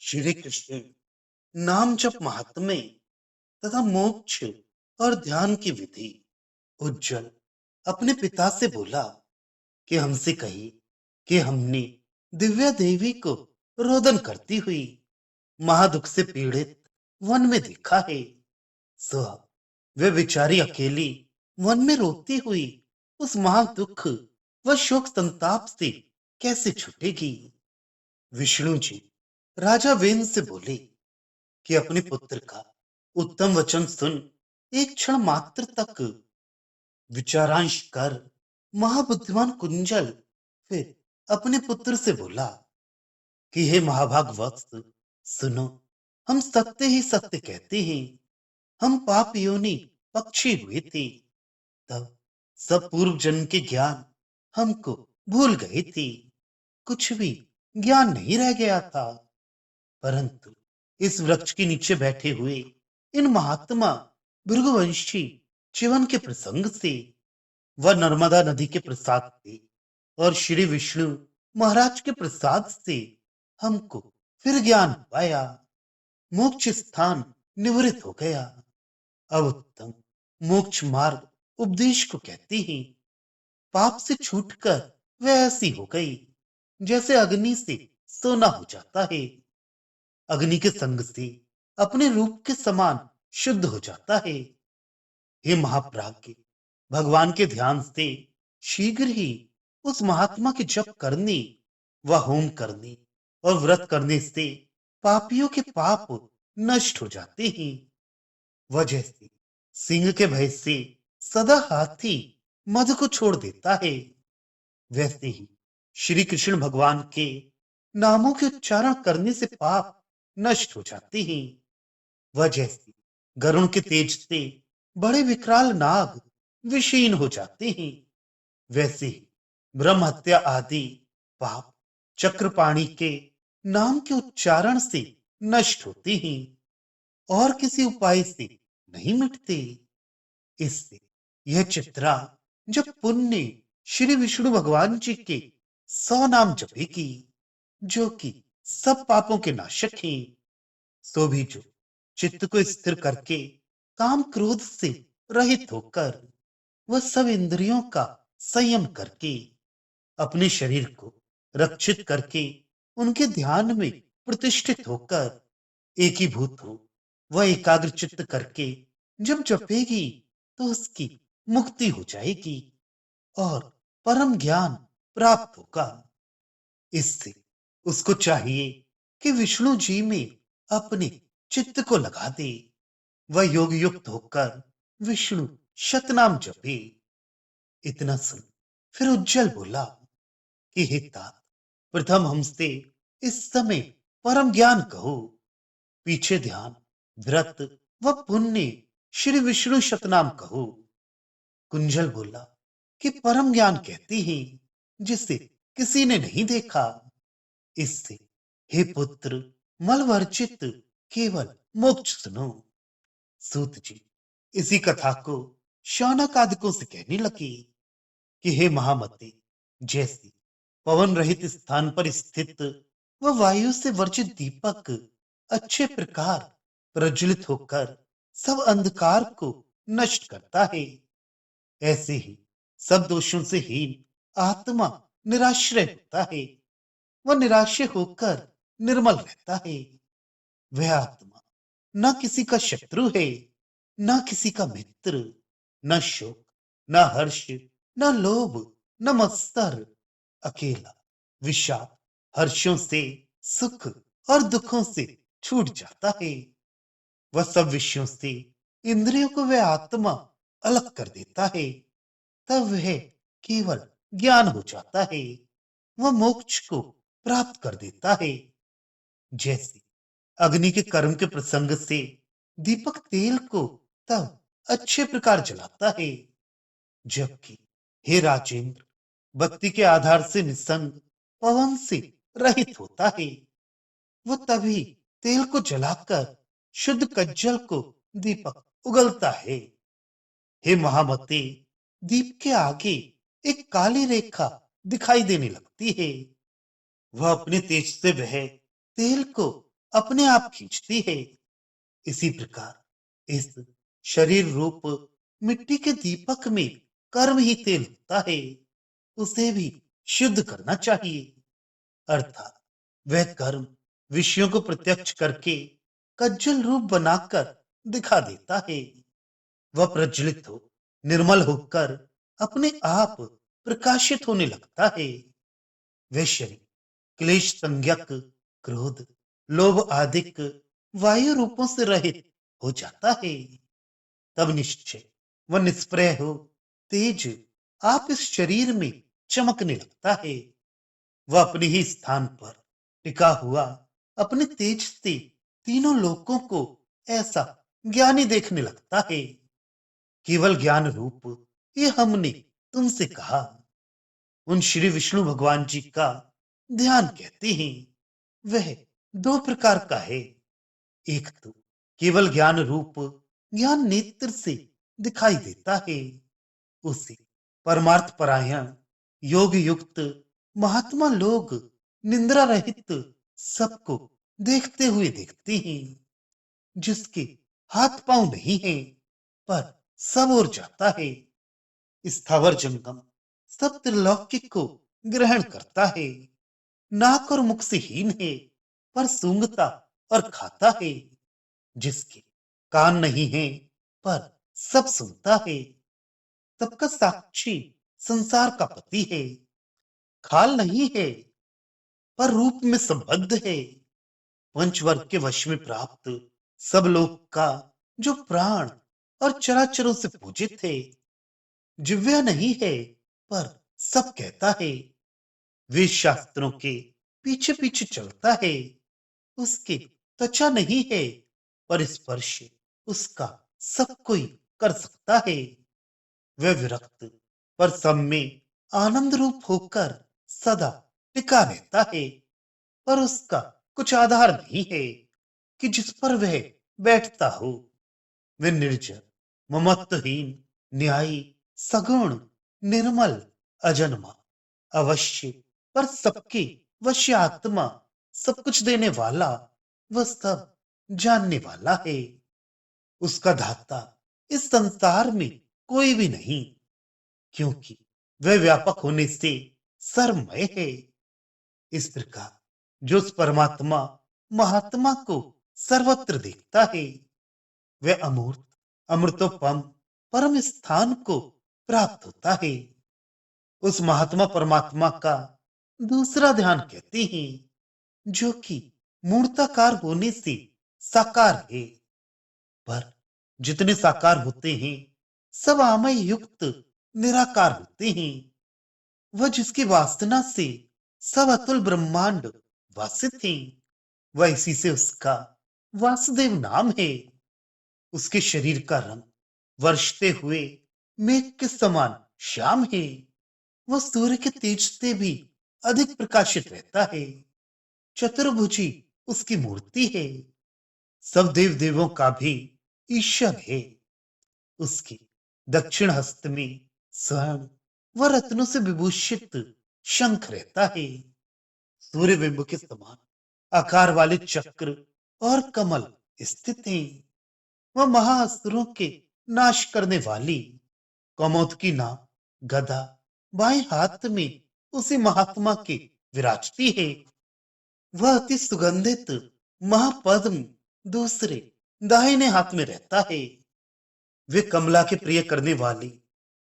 श्री कृष्ण नाम जप महात्म्य तथा मोक्ष और ध्यान की विधि। उज्जवल अपने पिता से बोला कि हमसे कही कि हमने दिव्या देवी को रोदन करती हुई महादुख से पीड़ित वन में देखा है। सो अब वे बेचारी अकेली वन में रोती हुई उस महादुख व शोक संताप से कैसे छूटेगी। विष्णु जी राजा वेन से बोले कि अपने पुत्र का उत्तम वचन सुन एक क्षण मात्र तक विचारांश कर महाबुद्धिमान कुंजल फिर अपने पुत्र से बोला कि हे महाभाग वत्स, सुनो, हम सत्य ही सत्य कहते हैं। हम पाप योनि पक्षी हुए थे, तब सब पूर्व जन्म के ज्ञान हमको भूल गए थे। कुछ भी ज्ञान नहीं रह गया था। परंतु इस वृक्ष के नीचे बैठे हुए इन महात्मा भृगुवंशी चिवन के प्रसंग से व नर्मदा नदी के प्रसाद से और श्री विष्णु महाराज के प्रसाद से हमको फिर ज्ञान पाया। मोक्ष स्थान निवृत्त हो गया। अब उत्तम मोक्ष मार्ग उपदेश को कहते हैं। पाप से छूटकर वह ऐसी हो गई जैसे अग्नि से सोना हो जाता है। अग्नि के संग से अपने रूप के समान शुद्ध हो जाता है। हे महाप्राज्ञ, भगवान के ध्यान से शीघ्र ही उस महात्मा के जप करने व होम करने और व्रत करने से पापियों के पाप नष्ट हो जाते हैं। वह जैसे सिंह के भय से सदा हाथी मध को छोड़ देता है, वैसे ही श्री कृष्ण भगवान के नामों के उच्चारण करने से पाप नष्ट हो जाते हैं। वह जैसे गरुण के तेज से बड़े विकराल नाग विशीन हो जाते हैं, वैसे ही ब्रह्म हत्या आदि पाप चक्रपाणी के नाम के उच्चारण से नष्ट होते हैं और किसी उपाय से नहीं मिटते। इससे यह चित्रा जब पुण्य श्री विष्णु भगवान जी के 100 नाम जपेगी, जो कि सब पापों के नाशक हैं, सो भी जो चित्त को स्थिर करके काम क्रोध से रहित होकर वह सब इंद्रियों का संयम करके अपने शरीर को रक्षित करके उनके ध्यान में प्रतिष्ठित होकर एकीभूत हो वह एकाग्र चित्त करके जब जपेगी तो उसकी मुक्ति हो जाएगी और परम ज्ञान प्राप्त होगा। इससे उसको चाहिए कि विष्णु जी में अपने चित्त को लगा दे। वह योग युक्त होकर विष्णु शतनाम जपे। इतना सुन फिर उज्जवल बोला कि हे तात, प्रथम हमसे इस समय परम ज्ञान कहो, पीछे ध्यान व्रत व पुण्य श्री विष्णु शतनाम कहो। कुंजल बोला कि परम ज्ञान कहती है जिसे किसी ने नहीं देखा। इससे हे पुत्र मल वर्जित केवल मोक्ष सुनो। सूत जी इसी कथा को शौनक आदिकों से कहने लगे कि हे महामते, जैसे पवन रहित स्थान पर स्थित व वायु से वर्जित दीपक अच्छे प्रकार प्रज्वलित होकर सब अंधकार को नष्ट करता है, ऐसे ही सब दोषों से हीन आत्मा निराश्रय होता है। वह निराश्रय होकर निर्मल रहता है। वह आत्मा न किसी का शत्रु है, न किसी का मित्र, न शोक, न हर्ष, न लोभ, न मत्सर, अकेला विषाद हर्षों से सुख और दुखों से छूट जाता है। वह सब विषयों से इंद्रियों को वह आत्मा अलग कर देता है। तब वह केवल ज्ञान हो जाता है। वह मोक्ष को प्राप्त कर देता है। जैसे अग्नि के कर्म के प्रसंग से दीपक तेल को तब अच्छे प्रकार जलाता है, जबकि हे राजेंद्र बत्ती के आधार से निसंग पवन से रहित होता है। वो तभी तेल को जलाकर शुद्ध कज्जल को दीपक उगलता है। हे महामते, दीप के आगे एक काली रेखा दिखाई देने लगती है। वह अपने तेज से वह तेल को अपने आप खींचती है। इसी प्रकार इस शरीर रूप मिट्टी के दीपक में कर्म ही तेल होता है, उसे भी शुद्ध करना चाहिए। अर्थात वह कर्म विषयों को प्रत्यक्ष करके कज्जल रूप बनाकर दिखा देता है। वह प्रज्वलित हो, निर्मल होकर अपने आप प्रकाशित होने लगता है। वह शरीर क्लेश संज्ञक क्रोध लोभ आदिक वायु रूपों से रहित हो जाता है। तब निश्चय वह निष्प्रय हो, तेज आप इस शरीर में चमकने लगता है। वह अपने ही स्थान पर टिका हुआ अपने तेज से तीनों लोकों को ऐसा ज्ञानी देखने लगता है। केवल ज्ञान रूप ये हमने तुमसे कहा। उन श्री विष्णु भगवान जी का ध्यान कहते हैं। वह दो प्रकार का है। एक तो केवल ज्ञान रूप ज्ञान नेत्र से दिखाई देता है, उसे परमार्थ परायण योग युक्त महात्मा लोग निंद्रा रहित सबको देखते हुए देखते हैं। जिसके हाथ पांव नहीं है पर सब ओर जाता है, स्थावर जंगम सब त्रिलौकिक को ग्रहण करता है। नाक और मुख से हीन है पर सूंघता और खाता है। जिसके कान नहीं है पर सब सुनता है। सबका साक्षी संसार का पति है। खाल नहीं है पर रूप में संबद्ध है। पंचवर्ग के वश में प्राप्त सब लोग का जो प्राण और चराचरों से पूजित है। जिव्या नहीं है पर सब कहता है। वेद शास्त्रों के पीछे पीछे चलता है। उसके त्वचा नहीं है पर स्पर्श उसका सब कोई कर सकता है। वह विरक्त पर सब में आनंद रूप होकर सदा टिका रहता है। पर उसका कुछ आधार नहीं है कि जिस पर वह बैठता हो। वह निर्जर ममत्वहीन न्यायी सगुण निर्मल अजन्मा अवश्य पर सबके वश्य आत्मा सब कुछ देने वाला वह सब जानने वाला है। उसका धाता इस संसार में कोई भी नहीं, क्योंकि वह व्यापक होने से सर्वमय है। इस प्रकार जो उस परमात्मा महात्मा को सर्वत्र देखता है, वह अमूर्त अमृतोपम परम स्थान को प्राप्त होता है। उस महात्मा परमात्मा का दूसरा ध्यान कहते हैं, जो कि मूर्ताकार होने से साकार है। पर जितने साकार होते हैं सब आमय युक्त निराकार होते हैं। वह जिसकी वासना से सब अतुल ब्रह्मांड वासित है, वह इसी से उसका वासुदेव नाम है। उसके शरीर का रंग वर्षते हुए मेघ के समान श्याम है। वह सूर्य के तेज से भी अधिक प्रकाशित रहता है। चतुर्भुजी उसकी मूर्ति है। सब देव देवों का भी ईश्वर है। उसके दक्षिण हस्त में स्वर्ण व रत्नों से विभूषित शंख रहता है। सूर्य बिंब के समान आकार वाले चक्र और कमल स्थित हैं। वह महाअसुरों के नाश करने वाली कमोद की नाम गदा बाएं हाथ में उसी महात्मा के विराजती है। वह अति सुगंधित महापद्म दूसरे दाहिने हाथ में रहता है। वे कमला के प्रिय करने वाली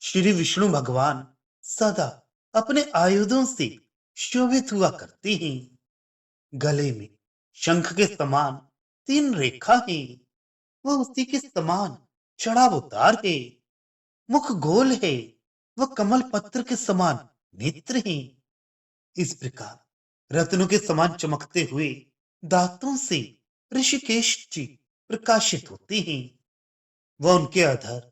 श्री विष्णु भगवान सदा अपने आयुधों से शोभित हुआ करते हैं। गले में शंख के समान तीन रेखा है। वह उसी के समान चढ़ाव उतार है। मुख गोल है। वह कमल पत्र के समान नेत्र है। इस प्रकार रत्नों के समान चमकते हुए दांतों से ऋषिकेश जी प्रकाशित होते हैं। वह उनके अधर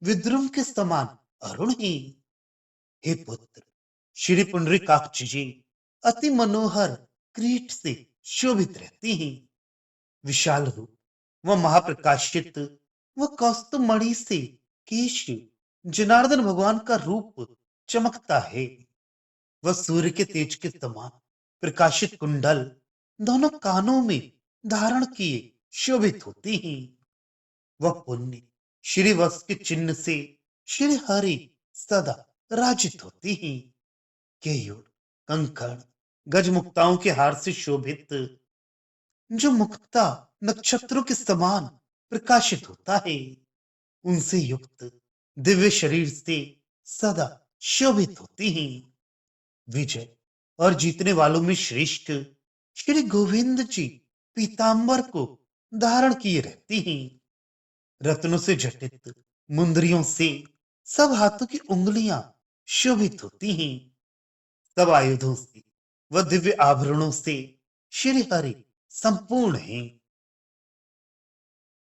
विद्रुम के समान अरुण है। हे पुत्र, श्री पुंडरीकाक्ष जी अति मनोहर क्रीट से शोभित रहते हैं। विशाल रूप व महाप्रकाशित व कौस्तुभ मणि से केश जनार्दन भगवान का रूप चमकता है। वह सूर्य के तेज के समान प्रकाशित कुंडल दोनों कानों में धारण किए शोभित होती हैं। वह पुण्य श्री वत्स के चिन्ह से श्री हरि सदा राजित होती हैं। केयूर, कंकड़, गजमुक्ताओं के हार से शोभित जो मुक्ता नक्षत्रों के समान प्रकाशित होता है, उनसे युक्त दिव्य शरीर से सदा शोभित होती हैं। विजय और जीतने वालों में श्रेष्ठ श्री गोविंद जी पीतांबर को धारण किए रहती हैं। रत्नों से जटित मुंदरियों से सब हाथों की उंगलियां शोभित होती हैं। सब आयुधों से व दिव्य आभरणों से श्री हरि संपूर्ण हैं।